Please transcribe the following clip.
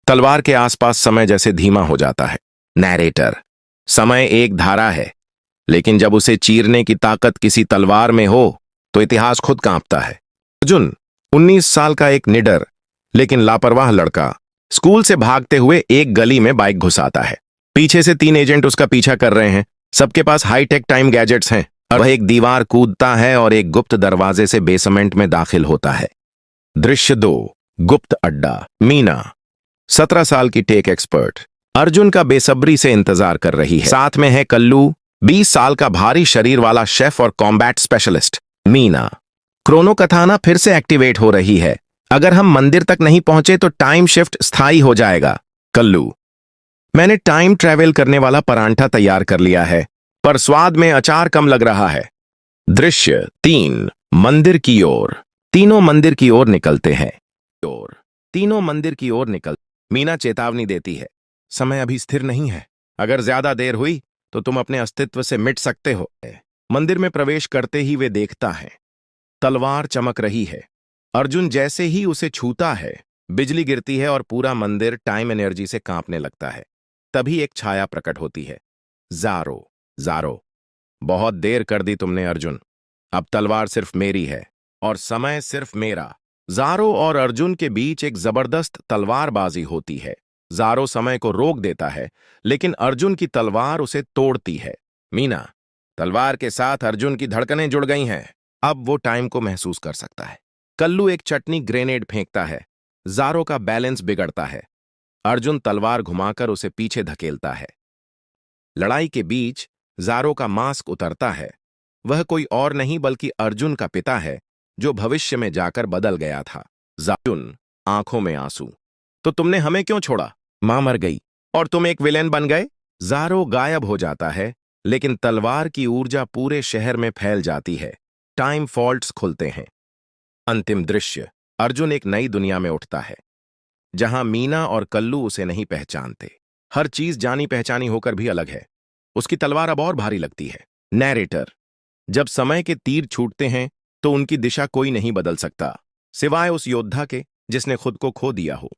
तलवार के आसपास समय जैसे धीमा हो जाता है। नैरेटर। समय एक धारा है, लेकिन जब उसे चीरने की ताकत किसी तलवार में हो तो इतिहास खुद कांपता है। अर्जुन 19 साल का एक निडर लेकिन लापरवाह लड़का स्कूल से भागते हुए एक गली में बाइक घुसाता है। पीछे से 3 एजेंट उसका पीछा कर रहे हैं। सबके पास हाईटेक टाइम गैजेट्स हैं। और वह एक दीवार कूदता है और एक गुप्त दरवाजे से बेसमेंट में दाखिल होता है। दृश्य 2। गुप्त अड्डा। मीना 17 साल की टेक एक्सपर्ट अर्जुन का बेसब्री से इंतजार कर रही है। साथ में है कल्लू 20 साल का भारी शरीर वाला शेफ और कॉम्बैट स्पेशलिस्ट। मीना। क्रोनो कथाना फिर से एक्टिवेट हो रही है। अगर हम मंदिर तक नहीं पहुंचे तो टाइम शिफ्ट स्थायी हो जाएगा। कल्लू। मैंने टाइम ट्रैवल करने वाला परांठा तैयार कर लिया है, पर स्वाद में अचार कम लग रहा है। दृश्य 3। मंदिर की ओर। तीनों मंदिर की ओर निकलते हैं। तीनों मंदिर की ओर निकल। मीना चेतावनी देती है, समय अभी स्थिर नहीं है। अगर ज्यादा देर हुई तो तुम अपने अस्तित्व से मिट सकते हो। मंदिर में प्रवेश करते ही वे देखता है, तलवार चमक रही है। अर्जुन जैसे ही उसे छूता है, बिजली गिरती है और पूरा मंदिर टाइम एनर्जी से कांपने लगता है। तभी एक छाया प्रकट होती है। ज़ारो। ज़ारो। बहुत देर कर दी तुमने अर्जुन। अब तलवार सिर्फ मेरी है और समय सिर्फ मेरा। ज़ारो और अर्जुन के बीच एक जबरदस्त तलवारबाजी होती है। ज़ारो समय को रोक देता है, लेकिन अर्जुन की तलवार उसे तोड़ती है। मीना। तलवार के साथ अर्जुन की धड़कनें जुड़ गई हैं। अब वो टाइम को महसूस कर सकता है। कल्लू एक चटनी ग्रेनेड फेंकता है। ज़ारो का बैलेंस बिगड़ता है। अर्जुन तलवार घुमाकर उसे पीछे धकेलता है। लड़ाई के बीच ज़ारो का मास्क उतरता है। वह कोई और नहीं बल्कि अर्जुन का पिता है, जो भविष्य में जाकर बदल गया था। अर्जुन आंखों में आंसू। तो तुमने हमें क्यों छोड़ा? मां मर गई और तुम एक विलेन बन गए। ज़ारो गायब हो जाता है, लेकिन तलवार की ऊर्जा पूरे शहर में फैल जाती है। टाइम फॉल्ट्स खुलते हैं। अंतिम दृश्य। अर्जुन एक नई दुनिया में उठता है, जहां मीना और कल्लू उसे नहीं पहचानते। हर चीज जानी पहचानी होकर भी अलग है। उसकी तलवार अब और भारी लगती है। नैरेटर। जब समय के तीर छूटते हैं तो उनकी दिशा कोई नहीं बदल सकता, सिवाय उस योद्धा के जिसने खुद को खो दिया हो।